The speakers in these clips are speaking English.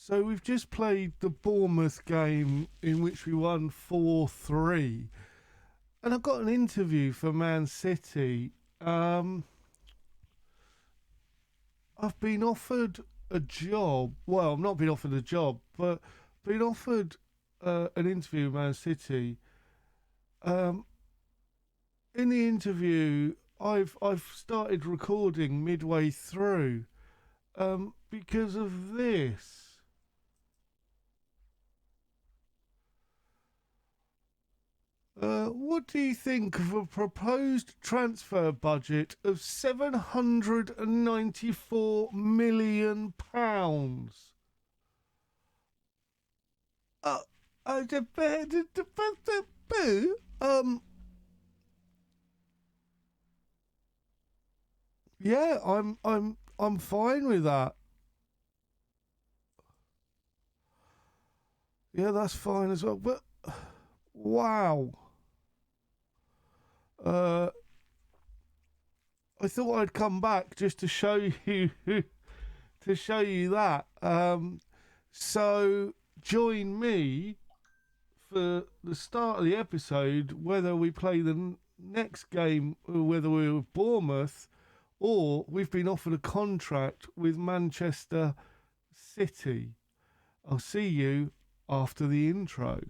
So we've just played the Bournemouth game in which we won 4-3. And I've got an interview for Man City. I've been offered a job. Well, I've not been offered a job, but been offered an interview with Man City. Um, in the interview, I've started recording midway through because of this. What do you think of a proposed transfer budget of £794 million? Uh, uh, um, yeah, I'm fine with that. Yeah, that's fine as well. But wow, uh, I thought I'd come back just to show you to show you that. So join me for the start of the episode, whether we play the next game, or whether we're with Bournemouth, or we've been offered a contract with Manchester City. I'll see you after the intro.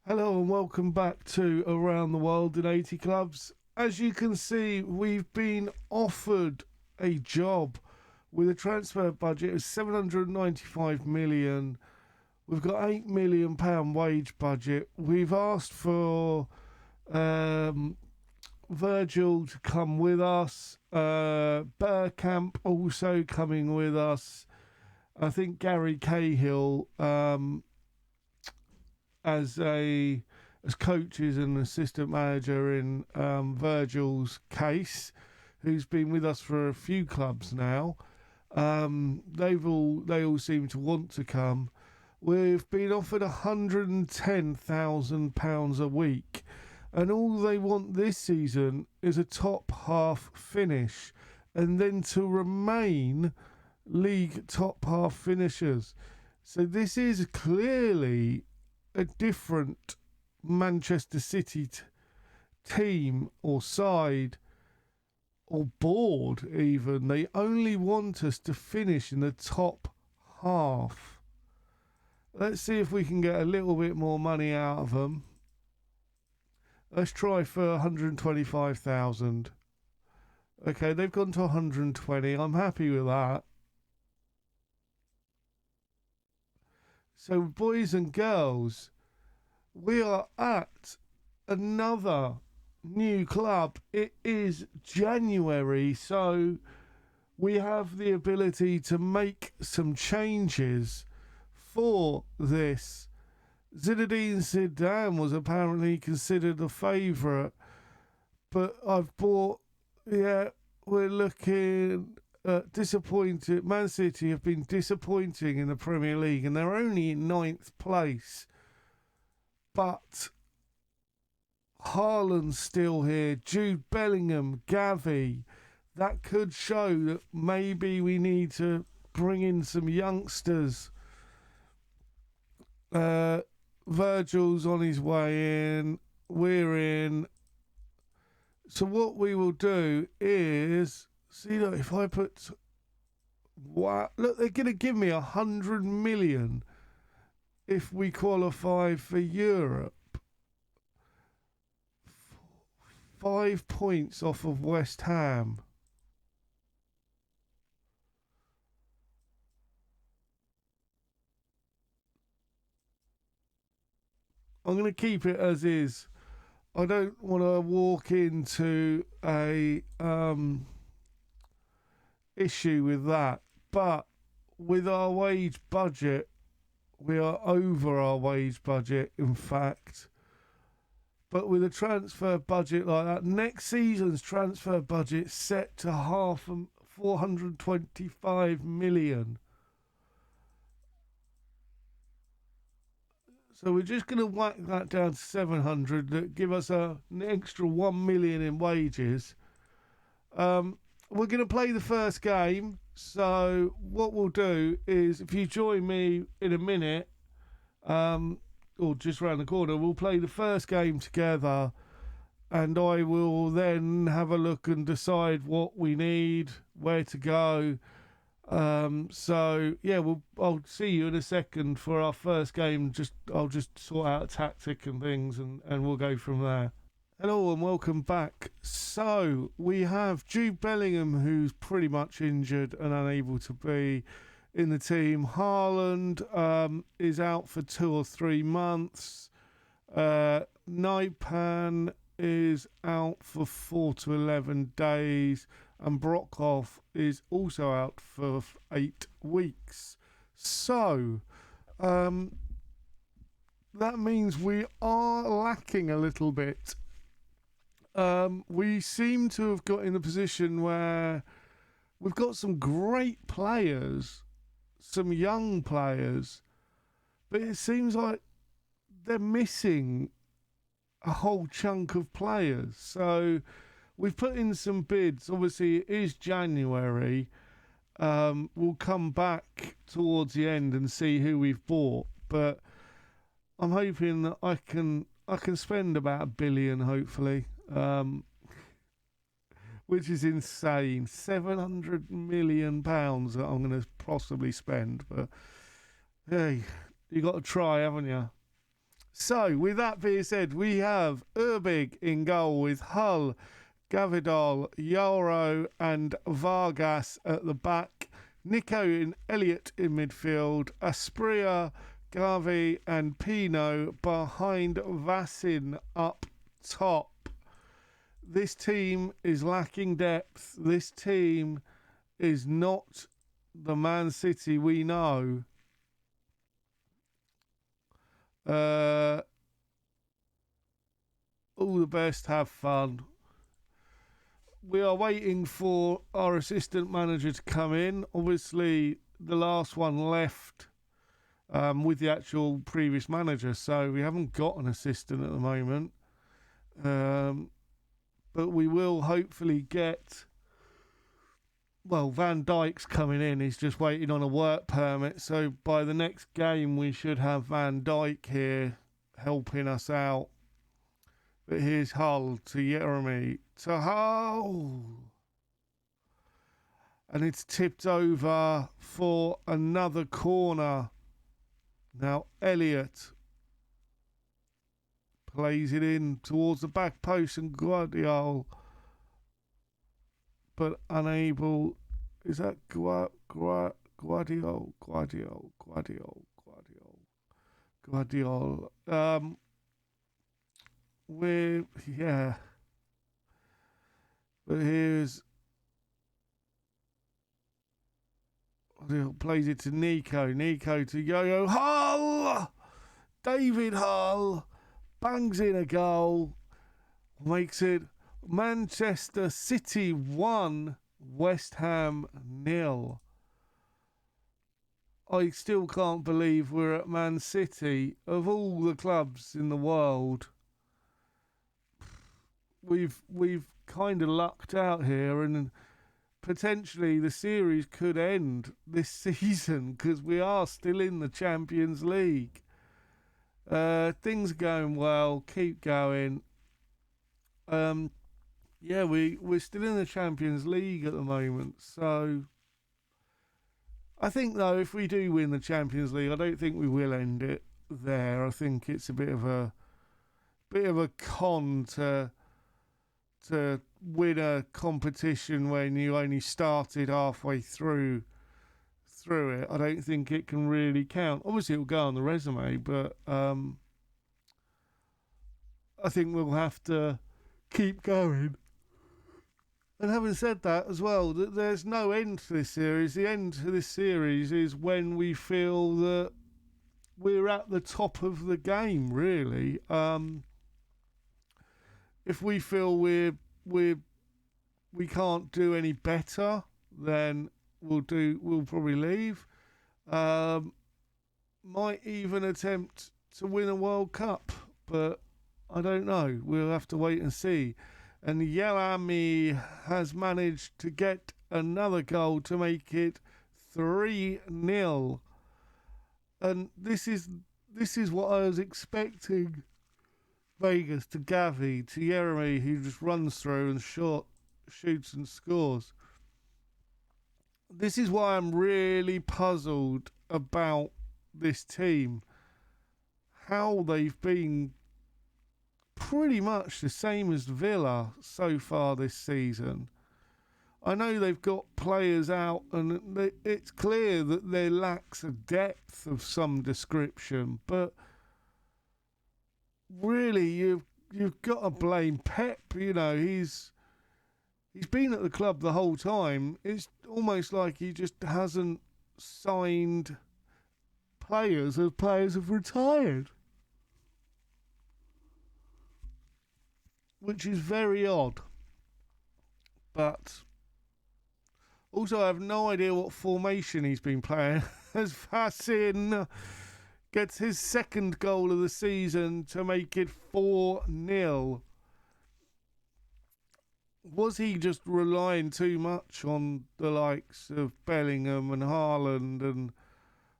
Hello and welcome back to Around the World in 80 Clubs. As you can see, we've been offered a job with a transfer budget of 795 million. We've got £8 million wage budget. We've asked for Virgil to come with us. Burkamp also coming with us. I think Gary Cahill as coaches and assistant manager in Virgil's case, who's been with us for a few clubs now. They all seem to want to come. We've been offered £110,000 a week, and all they want this season is a top half finish, and then to remain league top half finishers. So this is clearly a different Manchester City team or side or board even. They only want us to finish in the top half. Let's see if we can get a little bit more money out of them. Let's try for 125,000. Okay, they've gone to 120. I'm happy with that. So, boys and girls, we are at another new club. It is January, so we have the ability to make some changes for this. Zinedine Zidane was apparently considered a favourite, but we're looking disappointed. Man City have been disappointing in the Premier League, and they're only in 9th place. But Haaland's still here, Jude Bellingham, Gavi. That could show that maybe we need to bring in some youngsters. Virgil's on his way in. We're in. So what we will do is, see, look, if I put, wow, look, they're going to give me 100 million if we qualify for Europe. 5 points off of West Ham. I'm going to keep it as is. I don't want to walk into a issue with that. But with our wage budget, We are over our wage budget, in fact. But with a transfer budget like that, next season's transfer budget set to 425 million. So we're just going to whack that down to 700. That give us an extra 1 million in wages. We're going to play the first game. So what we'll do is, if you join me in a minute, or just round the corner, we'll play the first game together, and I will then have a look and decide what we need, where to go. So yeah, I'll see you in a second for our first game. I'll just sort out a tactic and things, and we'll go from there. Hello and welcome back. So we have Jude Bellingham, who's pretty much injured and unable to be in the team. Haaland is out for 2 or 3 months. Naipan is out for 4 to 11 days. And Brockhoff is also out for 8 weeks. So that means we are lacking a little bit. We seem to have got in a position where we've got some great players, some young players, but it seems like they're missing a whole chunk of players. So we've put in some bids. Obviously, it is January. We'll come back towards the end and see who we've bought. But I'm hoping that I can spend about £1 billion, hopefully, which is insane. £700 million that I'm going to possibly spend. But hey, you got to try, haven't you? So, with that being said, we have Urbig in goal with Hull, Gavidal, Yoro and Vargas at the back. Nico and Elliott in midfield. Aspria, Gavi and Pino behind Vassin up top. This team is lacking depth. This team is not the Man City we know. All the best, have fun. We are waiting for our assistant manager to come in. Obviously, the last one left with the actual previous manager, so we haven't got an assistant at the moment. But we will hopefully get... Well, Van Dijk's coming in. He's just waiting on a work permit. So by the next game, we should have Van Dijk here helping us out. But here's Hull to Jeremy. To Hull. And it's tipped over for another corner. Now Elliott plays it in towards the back post and Guardiola. But unable. Is that Guardiola? Yeah. But here's. Plays it to Nico. Nico to Yo-Yo. Hull! David Hull bangs in a goal. Makes it Manchester City 1, West Ham 0. I still can't believe we're at Man City. Of all the clubs in the world, we've kind of lucked out here, and potentially the series could end this season because we are still in the Champions League. Things are going well. Keep going. Yeah, we're still in the Champions League at the moment. So I think, though, if we do win the Champions League, I don't think we will end it there. I think it's a bit of a con to win a competition when you only started halfway through it. I don't think it can really count. Obviously, it will go on the resume, but I think we'll have to keep going. And having said that as well, there's no end to this series. The end to this series is when we feel that we're at the top of the game, really. If we feel we can't do any better, then we'll probably leave. Might even attempt to win a World Cup, but I don't know. We'll have to wait and see. And Yelami has managed to get another goal to make it 3-0. And this is what I was expecting. Vegas to Gavi to Jeremy, who just runs through and shoots and scores. This is why I'm really puzzled about this team. How they've been pretty much the same as Villa so far this season. I know they've got players out, and it's clear that there lacks a depth of some description, but really you've got to blame Pep. You know, he's been at the club the whole time. It's almost like he just hasn't signed players as players have retired, which is very odd. But also, I have no idea what formation he's been playing as Fassin gets his second goal of the season to make it 4-0. Was he just relying too much on the likes of Bellingham and Haaland, and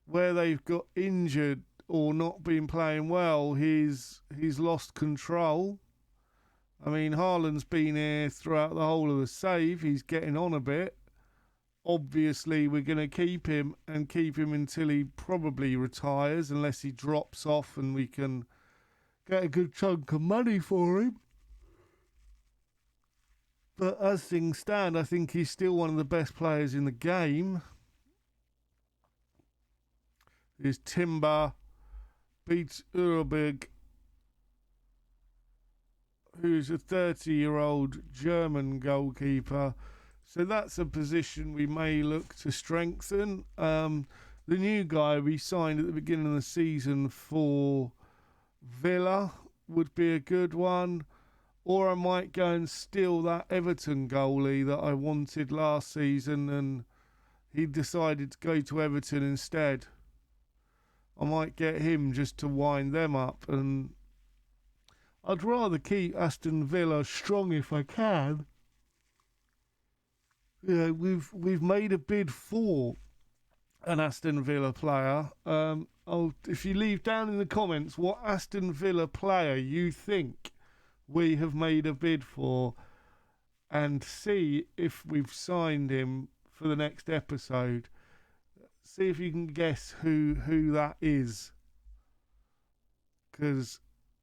where they've got injured or not been playing well, he's lost control? I mean, Haaland's been here throughout the whole of the save. He's getting on a bit. Obviously, we're going to keep him until he probably retires, unless he drops off and we can get a good chunk of money for him. But as things stand, I think he's still one of the best players in the game. His Timber beats Urubig, who's a 30-year-old German goalkeeper. So that's a position we may look to strengthen. The new guy we signed at the beginning of the season for Villa would be a good one. Or I might go and steal that Everton goalie that I wanted last season, and he decided to go to Everton instead. I might get him just to wind them up, and I'd rather keep Aston Villa strong if I can. Yeah, we've made a bid for an Aston Villa player. If you leave down in the comments what Aston Villa player you think we have made a bid for, and see if we've signed him for the next episode. See if you can guess who that is, because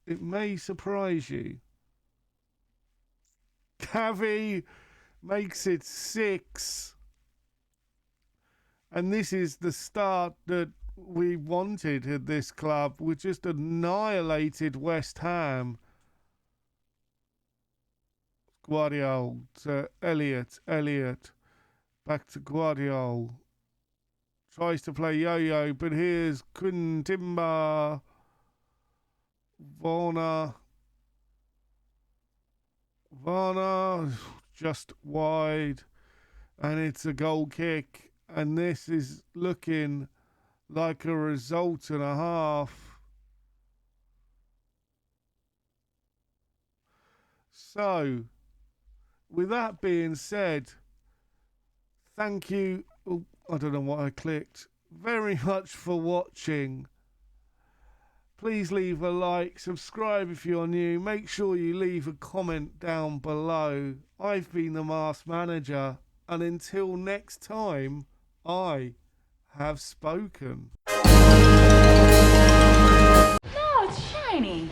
it may surprise you. Cavi makes it 6. And this is the start that we wanted at this club. We just annihilated West Ham. Guardiola to Elliott, back to Guardiola. Tries to play yo-yo, but here's Timber. Varner just wide, and it's a goal kick, and this is looking like a result and a half. So, with that being said, thank you, I don't know what I clicked, very much for watching. Please leave a like, subscribe if you're new, make sure you leave a comment down below. I've been the Masked Manager, and until next time, I have spoken. No, it's shiny.